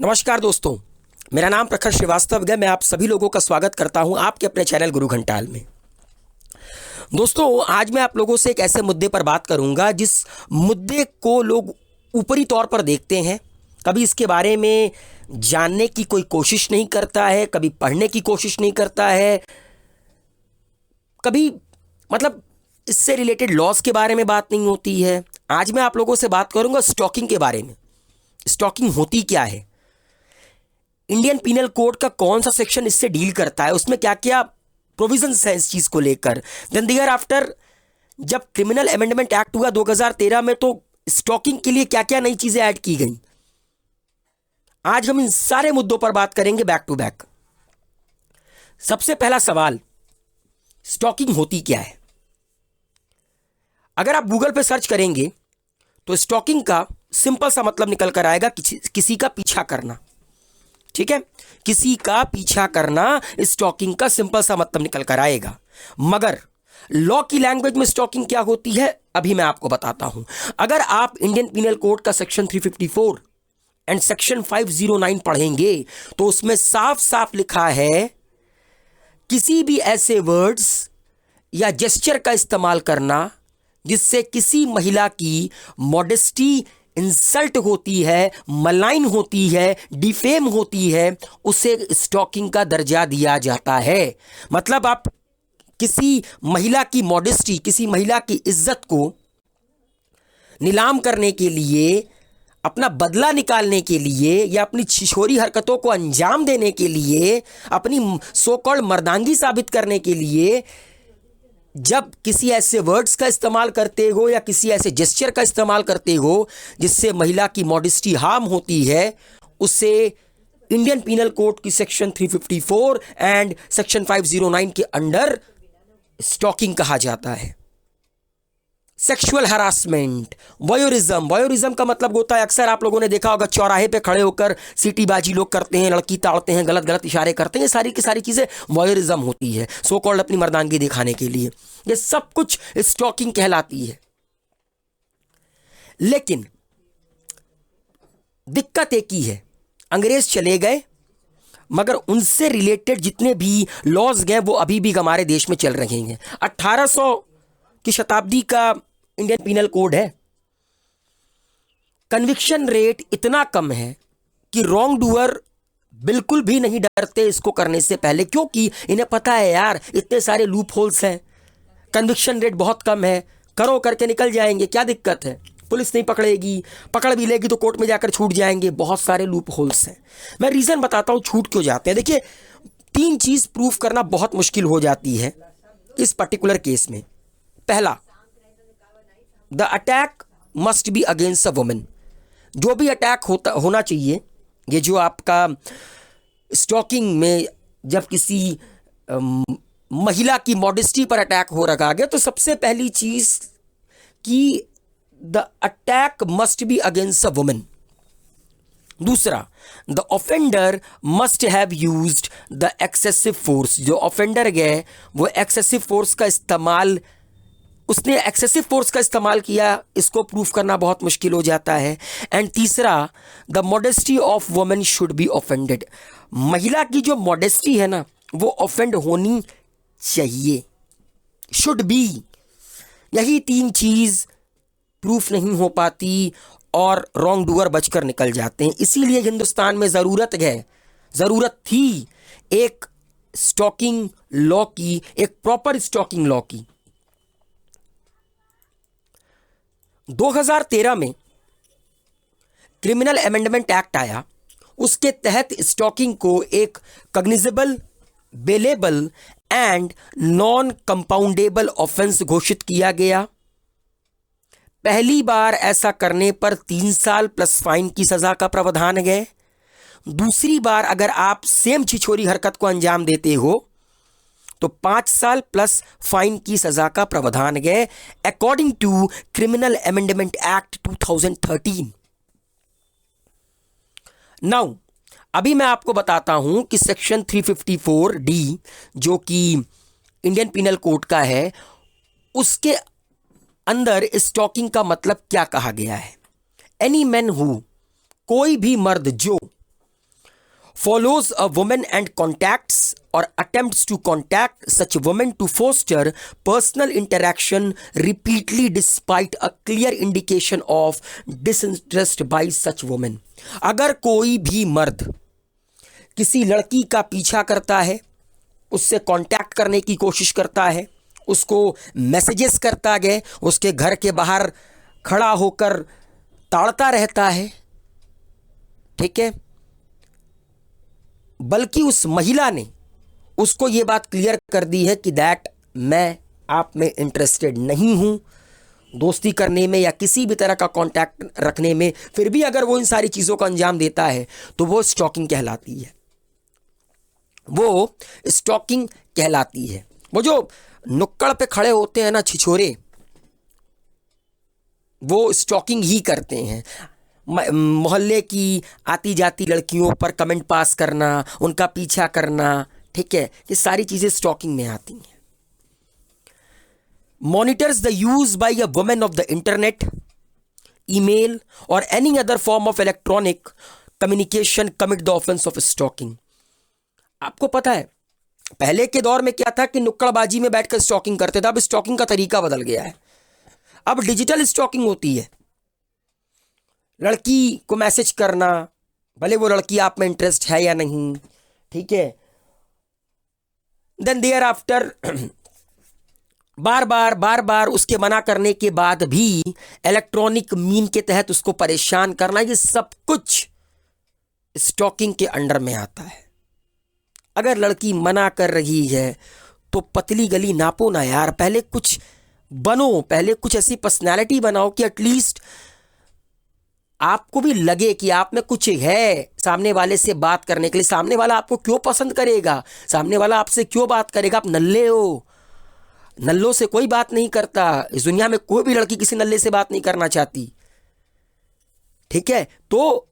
नमस्कार दोस्तों, मेरा नाम प्रखर श्रीवास्तव है। मैं आप सभी लोगों का स्वागत करता हूं आपके अपने चैनल गुरु घंटाल में। दोस्तों, आज मैं आप लोगों से एक ऐसे मुद्दे पर बात करूंगा जिस मुद्दे को लोग ऊपरी तौर पर देखते हैं, कभी इसके बारे में जानने की कोई कोशिश नहीं करता है, कभी पढ़ने की कोशिश नहीं करता है, कभी इससे रिलेटेड लॉस के बारे में बात नहीं होती है। आज मैं आप लोगों से बात करूंगा स्टॉकिंग के बारे में। स्टॉकिंग होती क्या है, इंडियन पीनल कोड का कौन सा सेक्शन इससे डील करता है, उसमें क्या क्या प्रोविजंस है इस चीज को लेकर। देन देयर आफ्टर, जब क्रिमिनल अमेंडमेंट एक्ट हुआ 2013 में, तो स्टॉकिंग के लिए क्या क्या नई चीजें ऐड की गई। आज हम इन सारे मुद्दों पर बात करेंगे बैक टू बैक। सबसे पहला सवाल, स्टॉकिंग होती क्या है। अगर आप गूगल पे सर्च करेंगे तो स्टॉकिंग का सिंपल सा मतलब निकल कर आएगा, किसी का पीछा करना। ठीक है, किसी का पीछा करना स्टॉकिंग का सिंपल सा मतलब निकल कर आएगा। मगर लॉ की लैंग्वेज में स्टॉकिंग क्या होती है, अभी मैं आपको बताता हूं। अगर आप इंडियन पीनल कोड का सेक्शन 354 एंड सेक्शन 509 पढ़ेंगे तो उसमें साफ साफ लिखा है, किसी भी ऐसे वर्ड्स या जेस्चर का इस्तेमाल करना जिससे किसी महिला की मॉडेस्टी इंसल्ट होती है, मलाइन होती है, डिफेम होती है, उसे स्टॉकिंग का दर्जा दिया जाता है। मतलब आप किसी महिला की मॉडेस्टी, किसी महिला की इज्जत को नीलाम करने के लिए, अपना बदला निकालने के लिए या अपनी छिछोरी हरकतों को अंजाम देने के लिए, अपनी सो कॉल्ड मर्दांगी साबित करने के लिए जब किसी ऐसे वर्ड्स का इस्तेमाल करते हो या किसी ऐसे जेस्चर का इस्तेमाल करते हो जिससे महिला की मॉडेस्टी हार्म होती है, उसे इंडियन पीनल कोड की सेक्शन 354 एंड सेक्शन 509 के अंडर स्टॉकिंग कहा जाता है। सेक्सुअल हरासमेंट, वोयरिज्म का मतलब होता है, अक्सर आप लोगों ने देखा होगा चौराहे पे खड़े होकर सीटीबाजी लोग करते हैं, लड़की ताड़ते हैं, गलत गलत इशारे करते हैं। ये सारी की सारी चीजें वोयरिज्म होती है, सो कॉल्ड अपनी मर्दानगी दिखाने के लिए। ये सब कुछ स्टॉकिंग कहलाती है। लेकिन दिक्कत एक ही है, अंग्रेज चले गए मगर उनसे रिलेटेड जितने भी लॉज गए वो अभी भी हमारे देश में चल रहे हैं। 1800 की शताब्दी का इंडियन पीनल कोड है। कन्विक्शन रेट इतना कम है कि रॉन्ग डूअर बिल्कुल भी नहीं डरते इसको करने से पहले, क्योंकि इन्हें पता है यार इतने सारे लूप होल्स हैं, कन्विक्शन रेट बहुत कम है, करो करके निकल जाएंगे, क्या दिक्कत है, पुलिस नहीं पकड़ेगी, पकड़ भी लेगी तो कोर्ट में जाकर छूट जाएंगे, बहुत सारे लूप होल्स हैं। मैं रीजन बताता हूं छूट क्यों जाते हैं। देखिए, 3 चीज प्रूफ करना बहुत मुश्किल हो जाती है इस पर्टिकुलर केस में। पहला, the attack must be against a women. जो भी अटैक होना चाहिए, ये जो आपका स्टॉकिंग में जब किसी महिला की मॉडेस्टी पर अटैक हो रखा गया, तो सबसे पहली चीज कि the attack must be against a women. दूसरा, the offender must have used the excessive force. जो ऑफेंडर गए वो एक्सेसिव फोर्स का इस्तेमाल, उसने एक्सेसिव फोर्स का इस्तेमाल किया, इसको प्रूफ करना बहुत मुश्किल हो जाता है। एंड तीसरा, the modesty of women should be offended. महिला की जो मॉडेस्टी है ना, वो ऑफेंड होनी चाहिए, शुड बी। यही 3 चीज प्रूफ नहीं हो पाती और रॉन्ग डूअर बचकर निकल जाते हैं। इसीलिए हिंदुस्तान में जरूरत थी एक स्टॉकिंग लॉ की, एक प्रॉपर स्टॉकिंग लॉ की। 2013 में क्रिमिनल अमेंडमेंट एक्ट आया, उसके तहत स्टॉकिंग को एक cognizable, bailable and non compoundable offence घोषित किया गया। पहली बार ऐसा करने पर 3 साल प्लस फाइन की सजा का प्रावधान है। दूसरी बार अगर आप सेम छिछोरी हरकत को अंजाम देते हो तो 5 साल प्लस फाइन की सजा का प्रावधान है, according to criminal amendment act 2013। Now अभी मैं आपको बताता हूं कि सेक्शन 354D जो कि इंडियन पीनल कोड का है, उसके अंदर स्टॉकिंग का मतलब क्या कहा गया है। एनी मैन हु, कोई भी मर्द जो follows a woman and contacts or attempts to contact such woman to foster personal interaction repeatedly despite a clear indication of disinterest by such woman। अगर कोई भी मर्द किसी लड़की का पीछा करता है, उससे कांटेक्ट करने की कोशिश करता है, उसको मैसेजेस करता है, उसके घर के बाहर खड़ा होकर ताड़ता रहता है, ठीक है, बल्कि उस महिला ने उसको ये बात क्लियर कर दी है कि दैट मैं आप में इंटरेस्टेड नहीं हूं, दोस्ती करने में या किसी भी तरह का कांटेक्ट रखने में, फिर भी अगर वो इन सारी चीज़ों का अंजाम देता है तो वो स्टॉकिंग कहलाती है। वो स्टॉकिंग कहलाती है। वो जो नुक्कड़ पे खड़े होते हैं ना छिछोरे, वो स्टॉकिंग ही करते हैं। मोहल्ले की आती जाती लड़कियों पर कमेंट पास करना, उनका पीछा करना, ठीक है, ये सारी चीज़ें स्टॉकिंग में आती हैं। Monitors the use by a women of the internet, email और any other form of electronic communication commit the offence of stalking. आपको पता है पहले के दौर में क्या था कि नुक्कड़बाजी में बैठकर स्टॉकिंग करते थे, अब स्टॉकिंग का तरीका बदल गया है। अब डिजिटल स्टॉकिंग होती है। लड़की को मैसेज करना, भले वो लड़की आप में इंटरेस्ट है या नहीं, ठीक है, देन देयर आफ्टर बार बार उसके मना करने के बाद भी इलेक्ट्रॉनिक मीन के तहत उसको परेशान करना, ये सब कुछ स्टॉकिंग के अंडर में आता है। अगर लड़की मना कर रही है तो पतली गली नापो ना यार, पहले कुछ बनो, पहले कुछ ऐसी पर्सनैलिटी बनाओ कि एटलीस्ट आपको भी लगे कि आप में कुछ है सामने वाले से बात करने के लिए। सामने वाला आपको क्यों पसंद करेगा, सामने वाला आपसे क्यों बात करेगा? आप नल्ले हो, नल्लों से कोई बात नहीं करता। इस दुनिया में कोई भी लड़की किसी नल्ले से बात नहीं करना चाहती, ठीक है। तो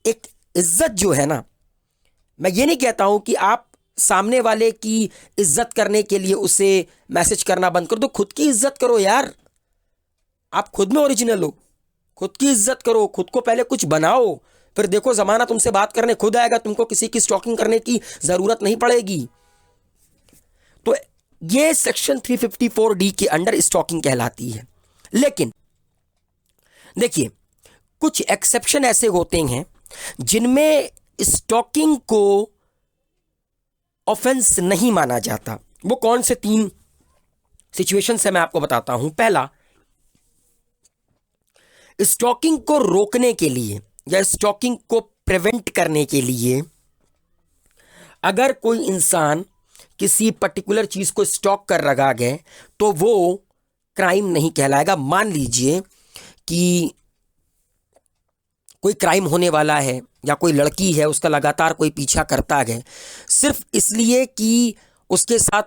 एक इज्जत जो है ना, मैं ये नहीं कहता हूं कि आप सामने वाले की इज्जत करने के लिए उसे मैसेज करना बंद कर दो। खुद की इज्जत करो यार, आप खुद में ओरिजिनल हो, खुद की इज्जत करो, खुद को पहले कुछ बनाओ, फिर देखो जमाना तुमसे बात करने खुद आएगा, तुमको किसी की स्टॉकिंग करने की जरूरत नहीं पड़ेगी। तो ये सेक्शन 354D के अंडर स्टॉकिंग कहलाती है। लेकिन देखिए कुछ एक्सेप्शन ऐसे होते हैं जिनमें स्टॉकिंग को ऑफेंस नहीं माना जाता। वो कौन से 3 सिचुएशन है मैं आपको बताता हूं। पहला, स्टॉकिंग को रोकने के लिए या स्टॉकिंग को प्रिवेंट करने के लिए अगर कोई इंसान किसी पर्टिकुलर चीज को स्टॉक कर रखा है तो वो क्राइम नहीं कहलाएगा। मान लीजिए कि कोई क्राइम होने वाला है या कोई लड़की है, उसका लगातार कोई पीछा करता है सिर्फ इसलिए कि उसके साथ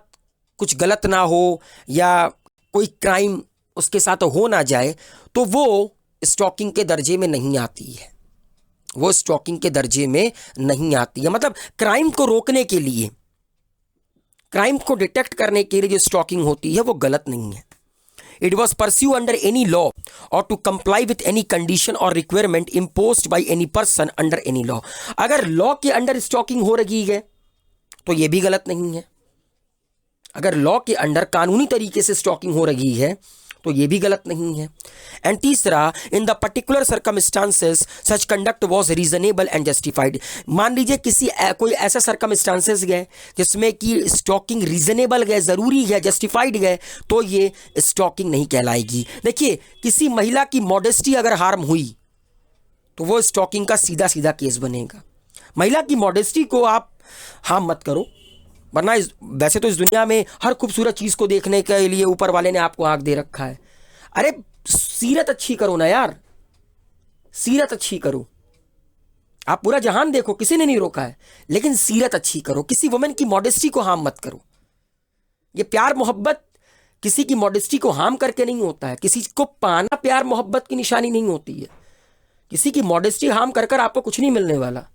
कुछ गलत ना हो या कोई क्राइम उसके साथ हो ना जाए, तो वो स्टॉकिंग के दर्जे में नहीं आती है। वो स्टॉकिंग के दर्जे में नहीं आती है। मतलब क्राइम को रोकने के लिए, क्राइम को डिटेक्ट करने के लिए जो स्टॉकिंग होती है वो गलत नहीं है। It was pursued under any law or to comply with any condition or requirement imposed by any person under any law। अगर लॉ के अंडर स्टॉकिंग हो रही है तो यह भी गलत नहीं है। अगर लॉ के अंडर कानूनी तरीके से स्टॉकिंग हो रही है तो यह भी गलत नहीं है। एंड तीसरा, in the particular circumstances such conduct was reasonable and justified. मान लीजिए कोई ऐसा सर्कमस्टांसेस है जिसमें कि स्टॉकिंग रीजनेबल है, ज़रूरी है, जस्टिफाइड है, तो ये स्टॉकिंग नहीं कहलाएगी। देखिए किसी महिला की मॉडेस्टी अगर हार्म हुई तो वो स्टॉकिंग का सीधा सीधा केस बनेगा। महिला की मॉडेस्टी को आप हार्म मत करो, वरना वैसे तो इस दुनिया में हर खूबसूरत चीज़ को देखने के लिए ऊपर वाले ने आपको आंख दे रखा है। अरे सीरत अच्छी करो ना यार, सीरत अच्छी करो। आप पूरा जहान देखो, किसी ने नहीं रोका है, लेकिन सीरत अच्छी करो। किसी वुमेन की मॉडेस्टी को हार्म मत करो। ये प्यार मोहब्बत किसी की मॉडेस्टी को हार्म करके नहीं होता है। किसी को पाना प्यार मोहब्बत की निशानी नहीं होती है। किसी की मॉडेस्टी हार्म कर कर आपको कुछ नहीं मिलने वाला।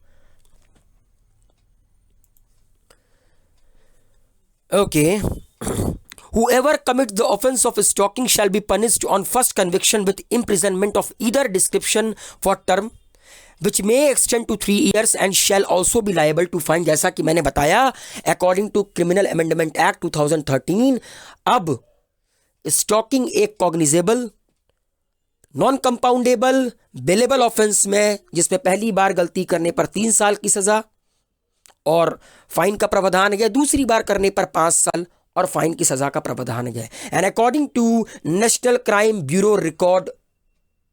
Okay. Whoever commits the offense of stalking shall be punished on first conviction with imprisonment of either description for term which may extend to 3 years and shall also be liable to fine, जैसा कि मैंने बताया according to criminal amendment act 2013 अब stalking एक cognizable, non compoundable, bailable offence में, जिसमें पहली बार गलती करने पर 3 साल की सजा और फाइन का प्रावधान है, दूसरी बार करने पर 5 साल और फाइन की सजा का प्रावधान है। And according to national crime bureau record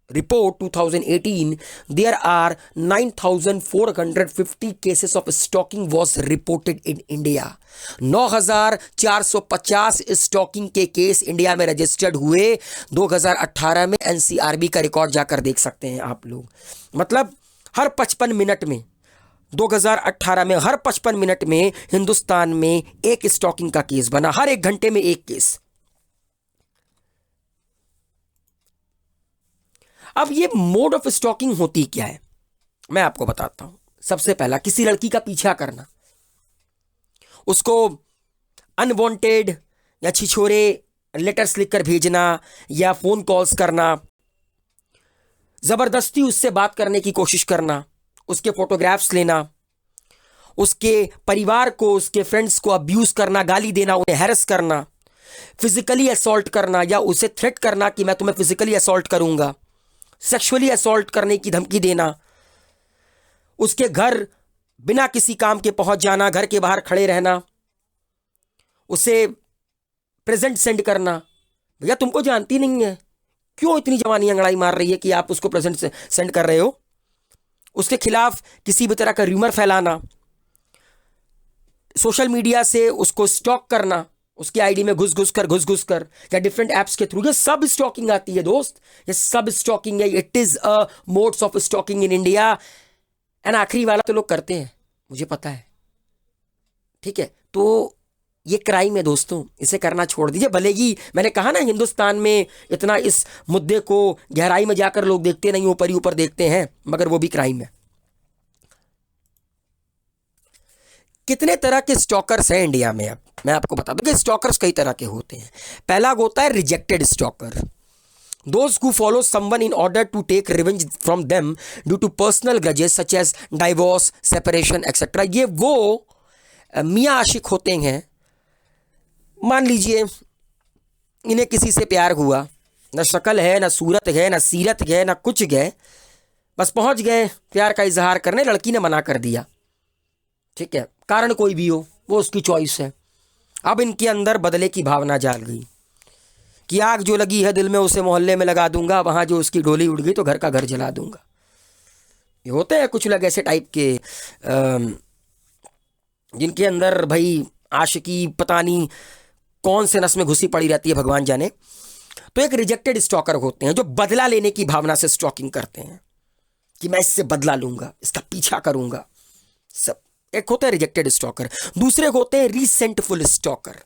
report 2018 there are 9450 cases of stalking was reported in India। 9450 stocking के केस इंडिया में रजिस्टर्ड हुए 2018 में। एनसीआरबी का रिकॉर्ड जाकर देख सकते हैं आप लोग। मतलब हर 55 मिनट में 2018 में हर 55 मिनट में हिंदुस्तान में एक स्टॉकिंग का केस बना, हर 1 घंटे में एक केस। अब ये मोड ऑफ स्टॉकिंग होती क्या है मैं आपको बताता हूं। सबसे पहला, किसी लड़की का पीछा करना, उसको अनवांटेड या छिछोरे लेटर्स लिखकर भेजना या फोन कॉल्स करना, जबरदस्ती उससे बात करने की कोशिश करना, उसके फोटोग्राफ्स लेना, उसके परिवार को, उसके फ्रेंड्स को अब्यूज करना, गाली देना, उन्हें हैरेस करना, फिजिकली असॉल्ट करना या उसे थ्रेट करना कि मैं तुम्हें फिजिकली असॉल्ट करूंगा, सेक्सुअली असॉल्ट करने की धमकी देना, उसके घर बिना किसी काम के पहुंच जाना, घर के बाहर खड़े रहना, उसे प्रेजेंट सेंड करना। भैया तुमको जानती नहीं है, क्यों इतनी जवानी अंगड़ाई मार रही है कि आप उसको प्रेजेंट सेंड कर रहे हो। उसके खिलाफ किसी भी तरह का र्यूमर फैलाना, सोशल मीडिया से उसको स्टॉक करना, उसकी आईडी में घुस घुस कर या डिफरेंट एप्स के थ्रू, ये सब स्टॉकिंग आती है दोस्त, ये सब स्टॉकिंग है। It is a modes of stalking in India. And आखिरी वाला तो लोग करते हैं, मुझे पता है, ठीक है। तो ये क्राइम है दोस्तों, इसे करना छोड़ दीजिए। भले ही मैंने कहा ना हिंदुस्तान में इतना इस मुद्दे को गहराई में जाकर लोग देखते नहीं, ऊपर ही ऊपर देखते हैं, मगर वो भी क्राइम है। कितने तरह के स्टॉकर्स हैं इंडिया में, अब मैं आपको बता दूं कि स्टॉकर्स कई तरह के होते हैं। पहला होता है rejected stalker, those who follow someone in order to take revenge from them due to personal grudges such as divorce, separation etcetera. ये वो मियाँ आशिक होते हैं, मान लीजिए इन्हें किसी से प्यार हुआ, न शक्ल है, न सूरत है, न सीरत है, न कुछ है, बस पहुंच गए प्यार का इजहार करने, लड़की ने मना कर दिया, ठीक है, कारण कोई भी हो, वो उसकी चॉइस है। अब इनके अंदर बदले की भावना जाग गई कि आग जो लगी है दिल में उसे मोहल्ले में लगा दूंगा, वहां जो उसकी डोली उड़ गई तो घर का घर जला दूंगा। ये होते हैं कुछ लोग ऐसे टाइप के जिनके अंदर भाई आशिकी पता नहीं कौन से नस में घुसी पड़ी रहती है, भगवान जाने। तो एक रिजेक्टेड स्टॉकर होते हैं जो बदला लेने की भावना से स्टॉकिंग करते हैं कि मैं इससे बदला लूंगा, इसका पीछा करूंगा, सब। एक होता है रिजेक्टेड स्टॉकर। दूसरे होते हैं रीसेंटफुल स्टॉकर।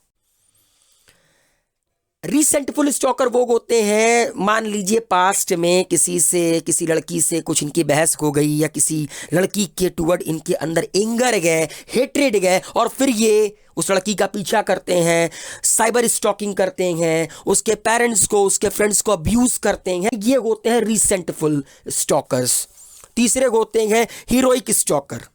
रीसेंटफुल स्टॉकर वो होते हैं, मान लीजिए पास्ट में किसी लड़की से कुछ इनकी बहस हो गई या किसी लड़की के टुवर्ड इनके अंदर एंगर गए, हेट्रेड गए, और फिर ये उस लड़की का पीछा करते हैं, साइबर स्टॉकिंग करते हैं, उसके पेरेंट्स को, उसके फ्रेंड्स को अब्यूज करते हैं। ये होते हैं रीसेंटफुल स्टॉकर्स। तीसरे होते हैं heroic stalker,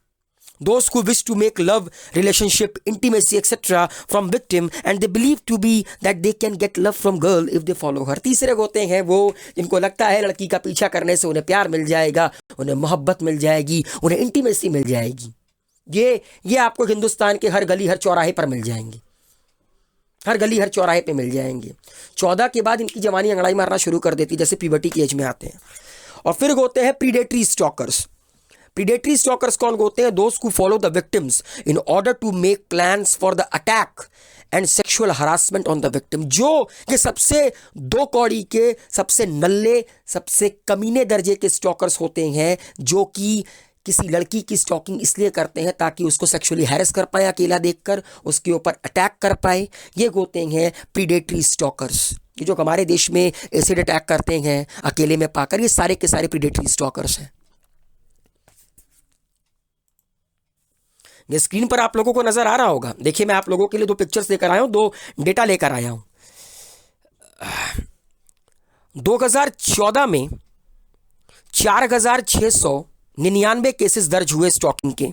those who wish to make love, relationship, intimacy, etc. from victim and they believe to be that they can get love from girl if they follow her। तीसरे होते हैं वो जिनको लगता है लड़की का पीछा करने से उन्हें प्यार मिल जाएगा, उन्हें मोहब्बत मिल जाएगी, उन्हें इंटीमेसी मिल जाएगी। ये आपको हिंदुस्तान के हर गली हर चौराहे पर मिल जाएंगे, हर गली हर चौराहे पे मिल जाएंगे। 14 के बाद इनकी जवानी अंगड़ाई मारना शुरू कर देती, जैसे प्यूबर्टी की एज में आते हैं। और फिर होते हैं प्रीडेटरी स्टॉकर्स। प्रीडेटरी स्टॉकर्स कौन होते हैं? दोस्त who follow the victims in order to make plans for the attack and sexual harassment on the victim. जो ये सबसे दो कौड़ी के, सबसे नल्ले, सबसे कमीने दर्जे के स्टॉकर्स होते हैं, जो कि किसी लड़की की स्टॉकिंग इसलिए करते हैं ताकि उसको सेक्सुअली हैरेस कर पाए, अकेला देखकर उसके ऊपर अटैक कर पाए। ये होते हैं प्रीडेटरी स्टॉकर्स। ये जो हमारे देश में एसिड अटैक करते हैं अकेले में पाकर, ये सारे के सारे प्रीडेटरी स्टॉकर्स हैं। ये स्क्रीन पर आप लोगों को नजर आ रहा होगा। देखिए मैं आप लोगों के लिए 2 पिक्चर्स लेकर आया हूं, 2 डेटा लेकर आया हूं। 2014 में 4600 99 केसेस दर्ज हुए स्टॉकिंग के।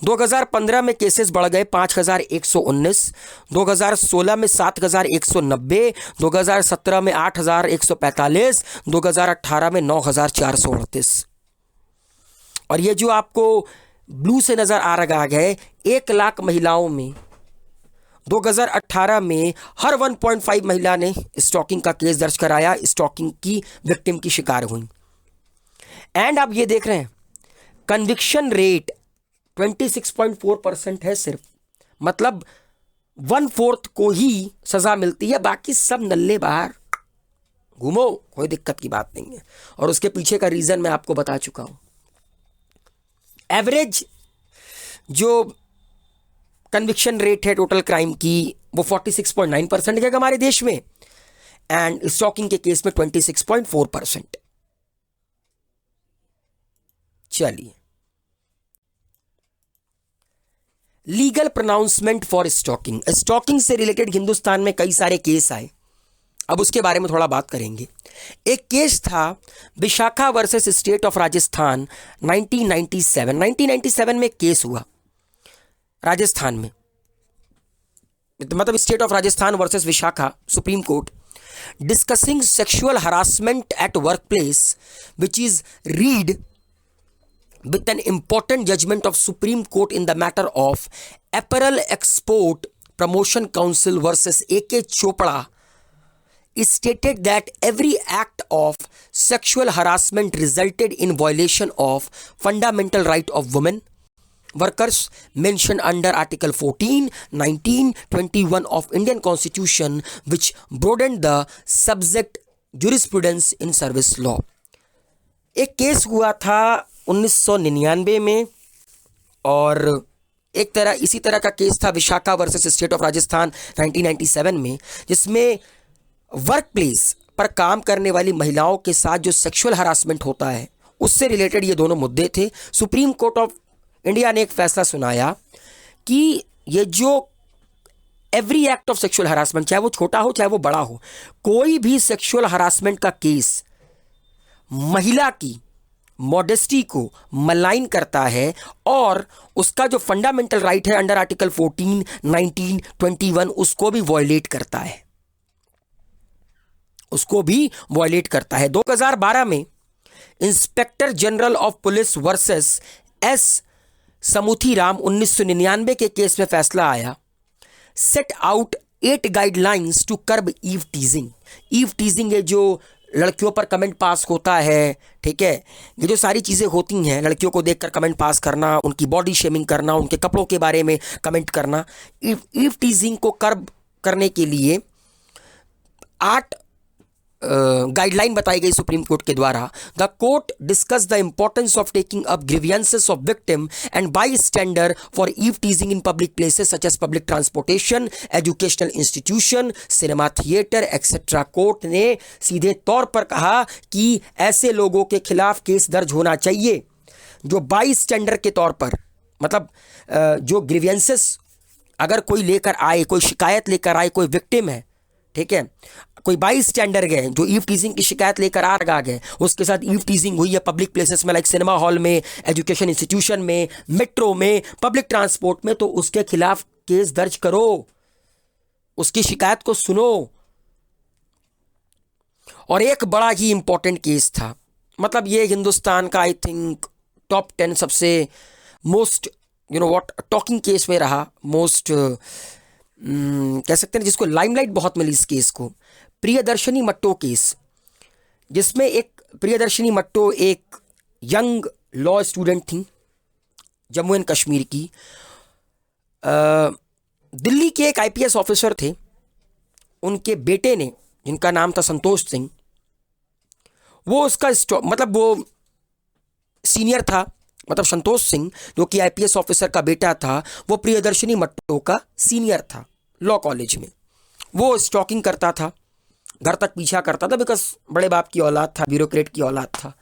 2015 में केसेस बढ़ गए 5119, 2016 में 7190, 2017 में 8145, 2018 में 9438। और ये जो आपको ब्लू से नजर आ रहा है, 1 लाख महिलाओं में 2018 में हर 1.5 महिला ने स्टॉकिंग का केस दर्ज कराया, स्टॉकिंग की विक्टिम की शिकार हुई। एंड आप ये देख रहे हैं कन्विक्शन रेट 26.4% है सिर्फ, मतलब 1/4 को ही सजा मिलती है, बाकी सब नल्ले बाहर घूमो, कोई दिक्कत की बात नहीं है। और उसके पीछे का रीजन मैं आपको बता चुका हूं। एवरेज जो कन्विक्शन रेट है टोटल क्राइम की वो 46.9% है हमारे देश में, एंड स्टॉकिंग के केस में 26.4%। चलिए, लीगल प्रोनाउंसमेंट फॉर स्टॉकिंग। स्टॉकिंग से रिलेटेड हिंदुस्तान में कई सारे केस आए, अब उसके बारे में थोड़ा बात करेंगे। एक केस था Vishakha versus state of Rajasthan 1997 में केस हुआ राजस्थान में, मतलब state of Rajasthan versus Vishakha, supreme court, discussing sexual harassment at work place which is read with an important judgment of Supreme Court in the matter of Apparel Export Promotion Council versus AK Chopra is stated that every act of sexual harassment resulted in violation of fundamental right of women workers mentioned under Article 14, 19, 21 of Indian Constitution, which broadened the subject jurisprudence in service law। एक case हुआ था 1999 में, और एक तरह इसी तरह का केस था Vishakha versus state of Rajasthan 1997 में, जिसमें वर्क प्लेस पर काम करने वाली महिलाओं के साथ जो सेक्सुअल हरासमेंट होता है उससे रिलेटेड ये दोनों मुद्दे थे। सुप्रीम कोर्ट ऑफ इंडिया ने एक फैसला सुनाया कि ये जो every act of sexual harassment, चाहे वो छोटा हो चाहे वो बड़ा हो, कोई भी सेक्सुअल हरासमेंट का केस महिला की मॉडेस्टी को मलाइन करता है और उसका जो फंडामेंटल राइट है अंडर आर्टिकल 14, 19, 21 उसको भी वॉयलेट करता है, उसको भी वॉयलेट करता है। 2012 में inspector general of police versus S Samuthiram 1999 के केस में फैसला आया, set out 8 guidelines to curb eve teasing. Eve teasing है जो लड़कियों पर कमेंट पास होता है, ठीक है, ये जो सारी चीज़ें होती हैं, लड़कियों को देखकर कमेंट पास करना, उनकी बॉडी शेमिंग करना, उनके कपड़ों के बारे में कमेंट करना, ईव टीजिंग को कर्ब करने के लिए 8 गाइडलाइन बताई गई सुप्रीम कोर्ट के द्वारा। The court discuss the importance of taking up grievances of victim and bystander for eve teasing in public places such as public transportation, educational institution, cinema theatre etcetera. Court ने सीधे तौर पर कहा कि ऐसे लोगों के खिलाफ केस दर्ज होना चाहिए जो बाई स्टैंडर के तौर पर, मतलब जो ग्रीवियंसेस अगर कोई लेकर आए, कोई शिकायत लेकर आए, कोई विक्टिम है, ठीक है, कोई बाई स्टैंडर गए जो ईव टीजिंग की शिकायत लेकर आ गए, उसके साथ ईव टीजिंग हुई है पब्लिक प्लेसेस में, लाइक सिनेमा हॉल में, एजुकेशन इंस्टीट्यूशन में, मेट्रो में, पब्लिक ट्रांसपोर्ट में, तो उसके खिलाफ केस दर्ज करो, उसकी शिकायत को सुनो। और एक बड़ा ही इंपॉर्टेंट केस था, मतलब ये हिंदुस्तान का आई थिंक टॉप 10 सबसे मोस्ट टॉकिंग केस में रहा, मोस्ट कह सकते हैं जिसको लाइमलाइट बहुत मिली इस केस को, प्रियदर्शनी मट्टो केस, जिसमें एक प्रियदर्शनी मट्टो एक यंग लॉ स्टूडेंट थी जम्मू एंड कश्मीर की। दिल्ली के एक आईपीएस ऑफिसर थे, उनके बेटे ने, जिनका नाम था संतोष सिंह, वो उसका मतलब वो सीनियर था, मतलब संतोष सिंह जो कि आईपीएस ऑफिसर का बेटा था, वो प्रियदर्शनी मट्टो का सीनियर था लॉ कॉलेज में। वो स्टॉकिंग करता था, घर तक पीछा करता था, बिकॉज बड़े बाप की औलाद था, ब्यूरोक्रेट की औलाद था,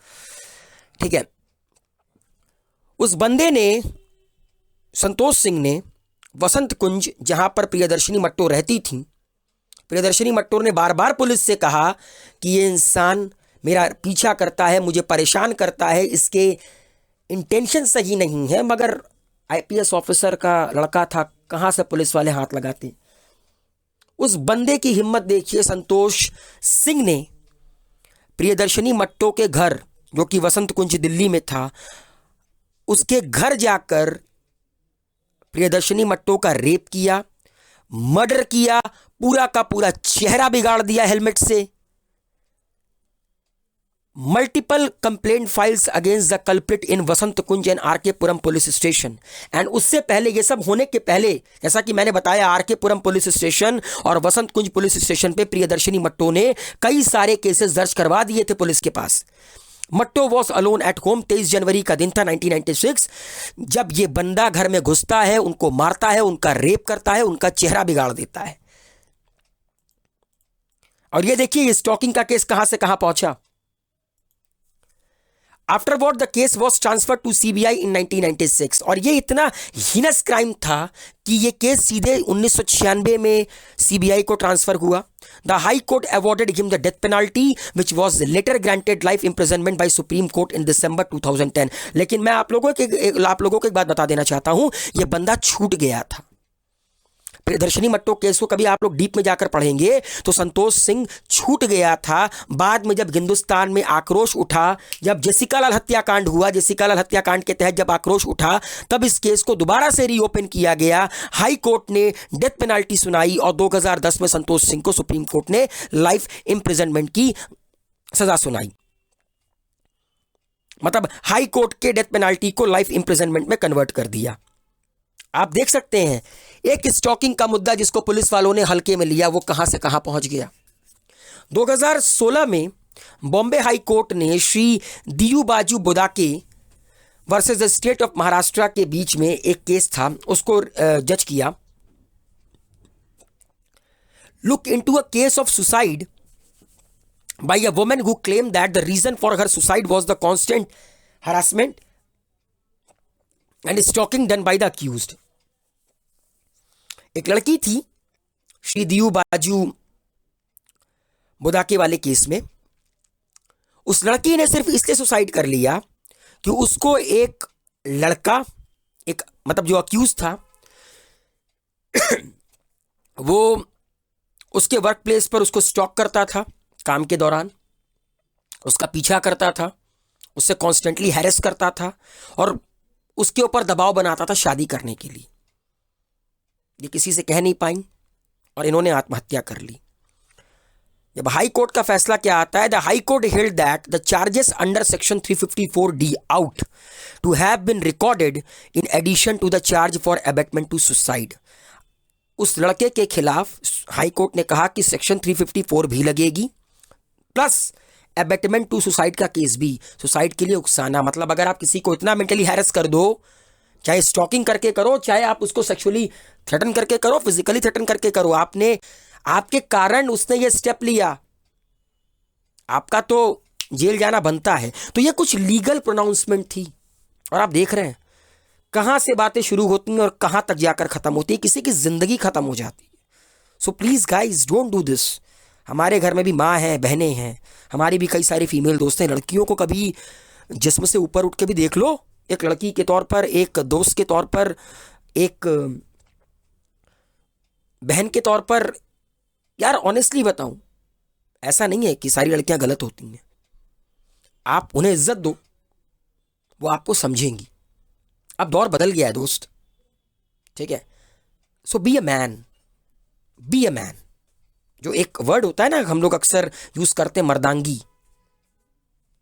ठीक है। उस बंदे ने, संतोष सिंह ने, वसंत कुंज जहां पर प्रियदर्शनी मट्टो रहती थी, प्रियदर्शनी मट्टो ने बार बार पुलिस से कहा कि ये इंसान मेरा पीछा करता है, मुझे परेशान करता है, इसके इंटेंशन सही नहीं है, मगर आईपीएस ऑफिसर का लड़का था, कहाँ से पुलिस वाले हाथ लगाते। उस बंदे की हिम्मत देखिए, संतोष सिंह ने प्रियदर्शनी मट्टो के घर, जो कि वसंत कुंज दिल्ली में था, उसके घर जाकर प्रियदर्शनी मट्टो का रेप किया, मर्डर किया, पूरा का पूरा चेहरा बिगाड़ दिया हेलमेट से। Multiple complaint files against the culprit in Vasant Kunj and RK Puram police station. And उससे पहले, ये सब होने के पहले, जैसा कि मैंने बताया, आरके पुरम पुलिस स्टेशन और वसंत कुंज पुलिस स्टेशन पे प्रियदर्शनी मट्टो ने कई सारे केसेस दर्ज करवा दिए थे पुलिस के पास। मट्टो वॉज अलोन एट होम। 23 जनवरी का दिन था 1996, जब ये बंदा घर में घुसता है, उनको मारता है, उनका रेप करता है, उनका चेहरा बिगाड़ देता है। और ये देखिए ये स्टॉकिंग का केस कहां से कहां पहुंचा। Afterward the case was transferred to CBI in 1996। और ये इतना हीनस क्राइम था कि ये केस सीधे 1996 में सीबीआई को ट्रांसफर हुआ। The high court awarded him the death penalty which was later granted life imprisonment by supreme court in December 2010। लेकिन मैं आप लोगों को एक बात बता देना चाहता हूं, ये बंदा छूट गया था। प्रियदर्शनी मट्टो केस को कभी आप लोग डीप में जाकर पढ़ेंगे तो संतोष सिंह छूट गया था। बाद में जब हिंदुस्तान में आक्रोश उठा, जब जेसिका लाल हत्याकांड हुआ, जेसिका लाल हत्याकांड के तहत जब आक्रोश उठा, तब इस केस को दोबारा से रीओपन किया गया। हाई कोर्ट ने डेथ पेनाल्टी सुनाई और 2010 में संतोष सिंह को सुप्रीम कोर्ट ने लाइफ इम्प्रिजनमेंट की सजा सुनाई। मतलब हाई कोर्ट के डेथ पेनाल्टी को लाइफ इम्प्रिजनमेंट में कन्वर्ट कर दिया। आप देख सकते हैं एक स्टॉकिंग का मुद्दा जिसको पुलिस वालों ने हल्के में लिया, वो कहां से कहां पहुंच गया। 2016 में बॉम्बे हाई कोर्ट ने Shri Diyu Baju Budake versus the state of Maharashtra के बीच में एक केस था, उसको जज किया। Look into a case of suicide by a woman who claim that the reason for her suicide was the constant harassment and stalking done by the accused. एक लड़की थी श्री दियू बाजू बुदाके वाले केस में। उस लड़की ने सिर्फ इसलिए सुसाइड कर लिया कि उसको एक लड़का, एक मतलब जो अक्यूज था, वो उसके वर्क प्लेस पर उसको स्टॉक करता था, काम के दौरान उसका पीछा करता था, उससे कॉन्स्टेंटली हैरेस करता था और उसके ऊपर दबाव बनाता था शादी करने के लिए। ये किसी से कह नहीं पाई और इन्होंने आत्महत्या कर ली। जब हाई कोर्ट का फैसला क्या आता है, the high court held that the charges under section 354D out to have been recorded in addition to the charge for abetment to suicide. उस लड़के के खिलाफ हाई कोर्ट ने कहा कि सेक्शन 354 भी लगेगी, प्लस अबेटमेंट टू सुसाइड का केस भी, सुसाइड के लिए उकसाना। मतलब अगर आप किसी को इतना मेंटली हैरेस कर दो, चाहे स्टॉकिंग करके करो, चाहे आप उसको सेक्सुअली थ्रेटन करके करो, फिजिकली थ्रेटन करके करो, आपके कारण उसने ये स्टेप लिया, आपका तो जेल जाना बनता है। तो ये कुछ लीगल प्रोनाउंसमेंट थी और आप देख रहे हैं कहां से बातें शुरू होती हैं और कहां तक जाकर खत्म होती है, किसी की जिंदगी खत्म हो जाती है। So please guys don't do this. हमारे घर में भी माँ है, बहनें हैं, हमारी भी कई सारी फीमेल दोस्त हैं। लड़कियों को कभी जिस्म से ऊपर उठ के भी देख लो, एक लड़की के तौर पर, एक दोस्त के तौर पर, एक बहन के तौर पर। यार ऑनेस्टली बताऊं, ऐसा नहीं है कि सारी लड़कियां गलत होती हैं। आप उन्हें इज्जत दो, वो आपको समझेंगी। अब दौर बदल गया है दोस्त, ठीक है। So be a man, be a man. जो एक वर्ड होता है ना, हम लोग अक्सर यूज करते हैं, मर्दांगी।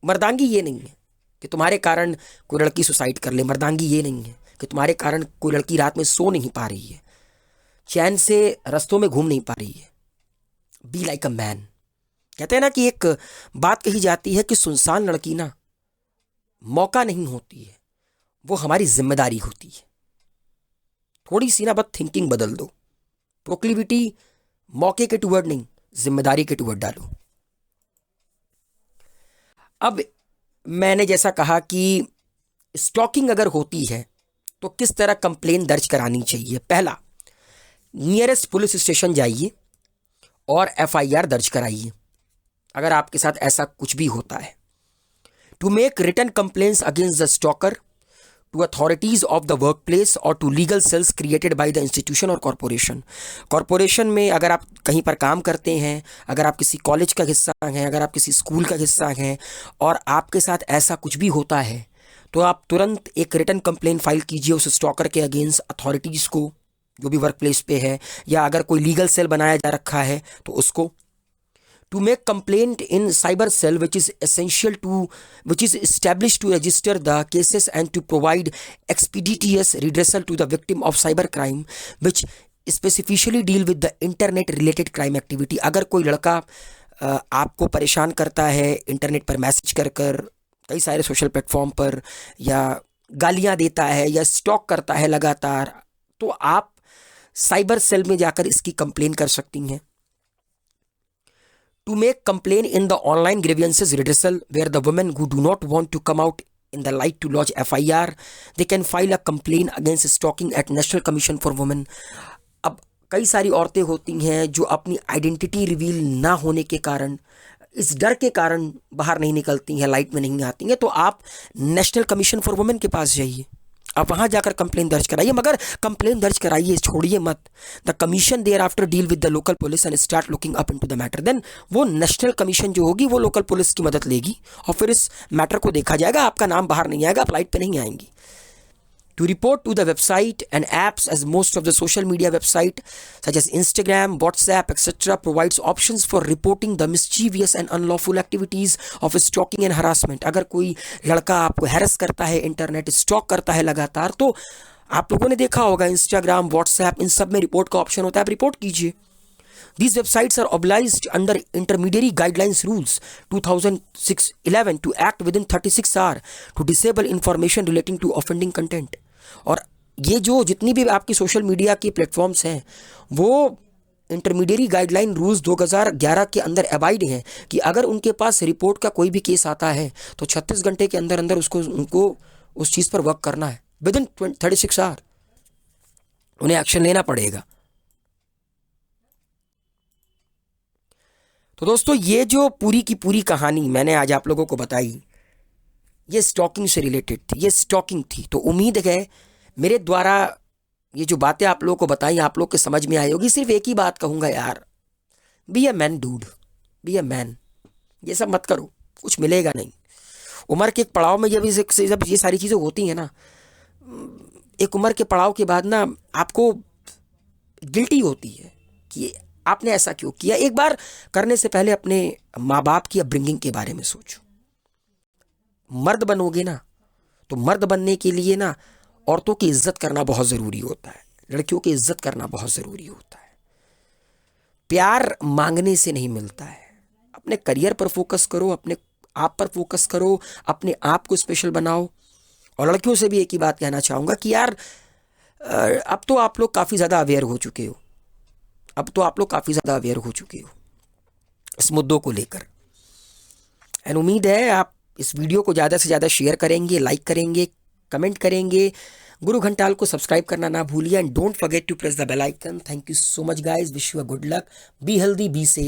मर्दांगी ये नहीं है कि तुम्हारे कारण कोई लड़की सुसाइड कर ले। मर्दांगी ये नहीं है कि तुम्हारे कारण कोई लड़की रात में सो नहीं पा रही है, चैन से रास्तों में घूम नहीं पा रही है। Be like a man. कहते हैं ना कि एक बात कही जाती है कि सुनसान लड़की ना मौका नहीं होती है, वो हमारी जिम्मेदारी होती है। थोड़ी सी ना बस थिंकिंग बदल दो, प्रोक्लिविटी मौके के टुवर्ड नहीं, जिम्मेदारी के टुवर्ड डालो। अब मैंने जैसा कहा कि स्टॉकिंग अगर होती है तो किस तरह कंप्लेन दर्ज करानी चाहिए। पहला, नियरेस्ट पुलिस स्टेशन जाइए और एफआईआर दर्ज कराइए अगर आपके साथ ऐसा कुछ भी होता है। To make written complaints against the stalker, to authorities of the workplace or to legal cells created by the institution or corporation. Corporation में अगर आप कहीं पर काम करते हैं, अगर आप किसी कॉलेज का हिस्सा हैं, अगर आप किसी स्कूल का हिस्सा हैं और आपके साथ ऐसा कुछ भी होता है तो आप तुरंत एक रिटन कंप्लेन फाइल कीजिए उस स्टॉकर के अगेंस्ट अथॉरिटीज़ को जो भी वर्क प्लेस पे है, या अगर कोई लीगल सेल बनाया जा रखा है तो उसको. To make complaint in cyber cell which is established to register the cases and to provide expeditious redressal to the victim of cyber crime which specifically deal with the internet related crime activity. अगर कोई लड़का आपको परेशान करता है internet पर message कर कर, कई सारे सोशल प्लेटफॉर्म पर, या गालियां देता है या स्टॉक करता है लगातार, तो आप साइबर सेल में जाकर इसकी कंप्लेन कर सकती हैं. To make complaint in the online grievances redressal where the women who do not want to come out in the light to lodge FIR, they can file a complaint against stalking at National Commission for Women. अब कई सारी औरतें होती हैं जो अपनी identity reveal ना होने के कारण, इस डर के कारण बाहर नहीं निकलती हैं, लाइट में नहीं आती हैं, तो आप नेशनल कमीशन फॉर वुमेन के पास जाइए, आप वहाँ जाकर कंप्लेन दर्ज कराइए. मगर कंप्लेन दर्ज कराइए, छोड़िए मत. The commission thereafter deal with the local police and start looking up into the matter. Then वो नेशनल कमीशन जो होगी वो लोकल पुलिस की मदद लेगी और फिर इस मैटर को देखा जाएगा. आपका नाम बाहर नहीं आएगा, आप लाइट पे नहीं आएंगी. To report to the website and apps, as most of the social media website such as Instagram, WhatsApp, etc. provides options for reporting the mischievous and unlawful activities of stalking and harassment. अगर कोई लड़का आपको harass करता है, internet stock करता है लगातार, तो आप लोगों ने देखा होगा इंस्टाग्राम, व्हाट्सएप, इन सब में रिपोर्ट का ऑप्शन होता है, आप रिपोर्ट कीजिए. These websites are obliged under intermediary guidelines rules 2006-11 to act within 36 hours to disable information relating to offending content. और ये जो जितनी भी आपकी सोशल मीडिया की प्लेटफॉर्म्स हैं वो इंटरमीडिएरी गाइडलाइन रूल्स 2011 के अंदर अबाइड हैं कि अगर उनके पास रिपोर्ट का कोई भी केस आता है तो 36 घंटे के अंदर अंदर उनको उस चीज़ पर वर्क करना है. विद इन 36 आवर उन्हें एक्शन लेना पड़ेगा. तो दोस्तों, ये जो पूरी की पूरी कहानी मैंने आज आप लोगों को बताई, ये स्टॉकिंग से रिलेटेड थी, ये स्टॉकिंग थी. तो उम्मीद है मेरे द्वारा ये जो बातें आप लोगों को बताई आप लोग के समझ में आई होगी. सिर्फ एक ही बात कहूँगा यार, B a man dude, B a man. ये सब मत करो, कुछ मिलेगा नहीं. उम्र के एक पड़ाव में जब ये सारी चीज़ें होती हैं ना, एक उम्र के पड़ाव के बाद ना आपको गिल्टी होती है कि आपने ऐसा क्यों किया. एक बार करने से पहले अपने माँ बाप की अपब्रिंगिंग के बारे में सोचो. मर्द बनोगे ना तो मर्द बनने के लिए ना औरतों की इज्जत करना बहुत ज़रूरी होता है, लड़कियों की इज्जत करना बहुत ज़रूरी होता है. प्यार मांगने से नहीं मिलता है. अपने करियर पर फोकस करो, अपने आप पर फोकस करो, अपने आप को स्पेशल बनाओ. और लड़कियों से भी एक ही बात कहना चाहूँगा कि यार अब तो आप लोग काफ़ी ज़्यादा अवेयर हो चुके हो, अब तो आप लोग काफ़ी ज़्यादा अवेयर हो चुके हो इस मुद्दों को लेकर. एंड उम्मीद है आप इस वीडियो को ज़्यादा से ज़्यादा शेयर करेंगे, लाइक करेंगे, कमेंट करेंगे. गुरु घंटाल को सब्सक्राइब करना ना भूलिए and don't forget to press the bell icon. Thank you so much guys, wish you a good luck, be healthy, be safe.